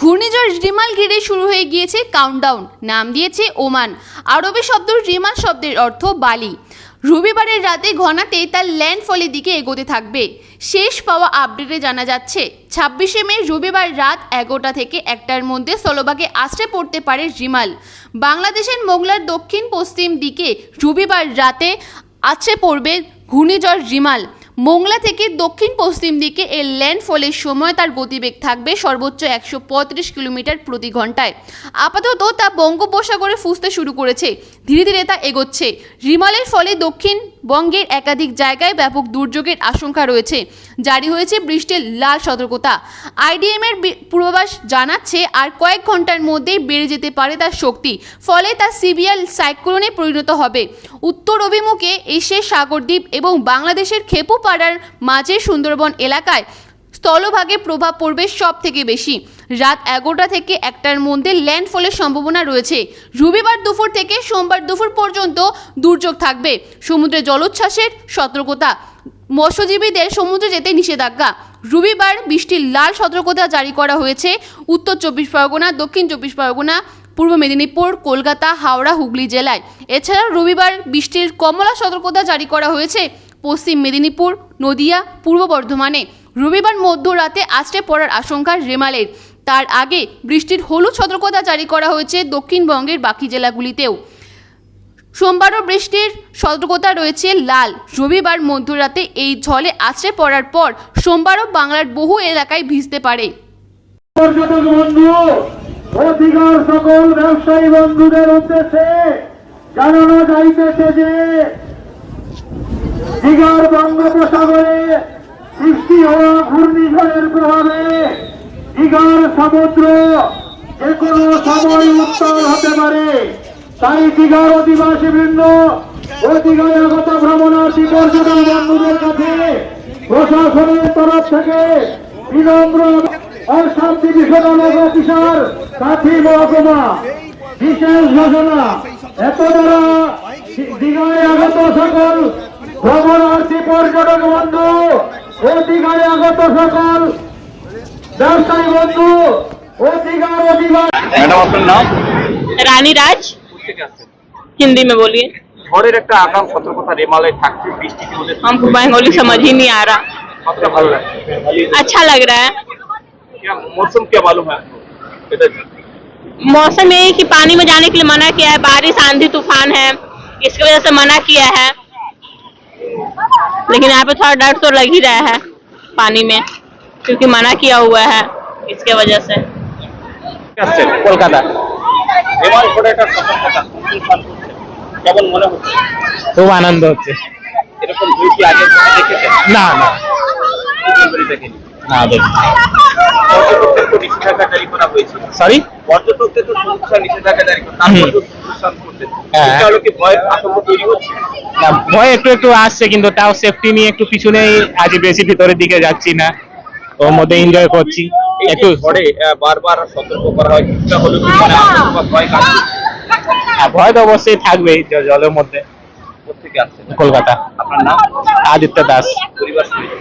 ঘূর্ণিঝড় রিমাল ঘিরে শুরু হয়ে গিয়েছে কাউন্টডাউন, নাম দিয়েছে ওমান। আরবি শব্দ রিমাল শব্দের অর্থ বালি। রবিবারের রাতে ঘনাতে তার ল্যান্ডফলের দিকে এগোতে থাকবে। শেষ পাওয়া আপডেটে জানা যাচ্ছে 26শে মে রবিবার রাত 11টা থেকে 1টার মধ্যে স্থলভাগে আছড়ে পড়তে পারে রিমাল। বাংলাদেশের মোংলার দক্ষিণ পশ্চিম দিকে রবিবার রাতে আছড়ে পড়বে ঘূর্ণিঝড় রিমাল। মোংলা থেকে দক্ষিণ পশ্চিম দিকে এর ল্যান্ডফলের সময় তার গতিবেগ থাকবে সর্বোচ্চ 135 কিলোমিটার প্রতি ঘন্টায়। আপাতত তা বঙ্গোপসাগরে ফুসতে শুরু করেছে, ধীরে ধীরে তা এগোচ্ছে। রিমালের ফলে দক্ষিণবঙ্গের একাধিক জায়গায় ব্যাপক দুর্যোগের আশঙ্কা রয়েছে। জারি হয়েছে বৃষ্টির লাল সতর্কতা। আইডিএমের পূর্বাভাস জানাচ্ছে আর কয়েক ঘন্টার মধ্যেই বেড়ে যেতে পারে তার শক্তি, ফলে তা সিভিয়ার সাইক্লোনে পরিণত হবে। উত্তর অভিমুখে এসে সাগরদ্বীপ এবং বাংলাদেশের খেপুপাড়ার মাঝে সুন্দরবন এলাকায় স্থলভাগে প্রভাব পড়বে সব থেকে বেশি। রাত 11টা থেকে 1টার মধ্যে ল্যান্ডফলের সম্ভাবনা রয়েছে। রবিবার দুপুর থেকে সোমবার দুপুর পর্যন্ত দুর্যোগ থাকবে। সমুদ্রে জলোচ্ছ্বাসের সতর্কতা, মৎস্যজীবীদের সমুদ্রে যেতে নিষেধাজ্ঞা। রবিবার বৃষ্টির লাল সতর্কতা জারি করা হয়েছে উত্তর 24 পরগনা, দক্ষিণ 24 পরগনা, পূর্ব মেদিনীপুর, কলকাতা, হাওড়া, হুগলি জেলায়। এছাড়াও রবিবার বৃষ্টির কমলা সতর্কতা জারি করা হয়েছে পশ্চিম মেদিনীপুর, নদিয়া, পূর্ব বর্ধমানে। রবিবার মধ্যরাতে আছড়ে পড়ার আশঙ্কা রেমালের। তার আগে বৃষ্টির হলুদ সতর্কতা জারি করা হয়েছে দক্ষিণবঙ্গের বাকি জেলাগুলিতেও। সোমবারও বৃষ্টির সতর্কতা রয়েছে লাল। রবিবার মধ্যরাতে এই ঝড়ে আছড়ে পড়ার পর সোমবারও বাংলার বহু এলাকায় ভিজতে পারে। পর্যটক বন্ধু ও দীঘার সকল ব্যবসায়ী বন্ধুদের উদ্দেশ্যে জানানো যাইতেছে যে দীঘার বঙ্গোপসাগরে সৃষ্টি হওয়া ঘূর্ণিঝড়ের প্রভাবে দীঘার সমুদ্র যে কোনো সময় উত্তাল হতে পারে। তাই দীঘার অধিবাসীবৃন্দ ও দীঘায় আগত ভ্রমণার্থী পর্যটক বন্ধুদের কাছে প্রশাসনের তরফ থেকে বিনম্র সাব ডিভিশনাল অফিসার কাথি মহকুমা বিশেষ ঘোষণা, এত দ্বারা দীঘায় আগত সকল ভ্রমণার্থী পর্যটক বন্ধু ও দীঘায় আগত সকল ব্যবসায়ী বন্ধু ও দীঘার অধিবাসী। मैडम आपका नाम? रानी राज। हिंदी में बोलिए। ঝড়ের একটা আগাম সতর্কতা রেমালে থাকছে, বৃষ্টির মধ্যে हमको बंगाली समझ ही नहीं आ रहा। আপনার ভালো লাগছে? अच्छा लग रहा है। क्या मौसम क्या मालूम है आपको? मौसम यही कि पानी में जाने के लिए मना किया है, बारिश आंधी तूफान है, इसकी वजह से मना किया है। लेकिन यहाँ पे थोड़ा डर तो लग ही रहा है पानी में, क्योंकि मना किया हुआ है इसके वजह से। কলকাতা। রেমাল ঝড়ের একটা সতর্কতা কেমন মনে হচ্ছে? খুব আনন্দ হচ্ছে। এরকম দুই কি আগে দেখেছেন? না না দেখেনি। না দেখি। পর্যটকদের তো নিষেধাজ্ঞা জারি করা হয়েছে। সরি, পর্যটকদের তো সমস্যা নিষেধাজ্ঞা জারি করা, তারপর তো অনুষ্ঠান করতে হ্যাঁ। তাহলে কি ভয় আতঙ্ক তৈরি হচ্ছে? না, ভয় একটু একটু আসছে, কিন্তু তাও সেফটি নিয়ে একটু পিছনেই আজ, বেশি ভিতরের দিকে যাচ্ছি না, ওর মধ্যে এনজয় করছি একটু। ঝড়ে বারবার সতর্ক করা হয়, কিছুটা হলেও কি মানে আতঙ্ক বা ভয় কাজ করছে? ভয় তো অবশ্যই থাকবেই জলের মধ্যে। কোথেকে আসছে? কলকাতা। আপনার নাম? আদিত্য দাস। পরিবার সহিত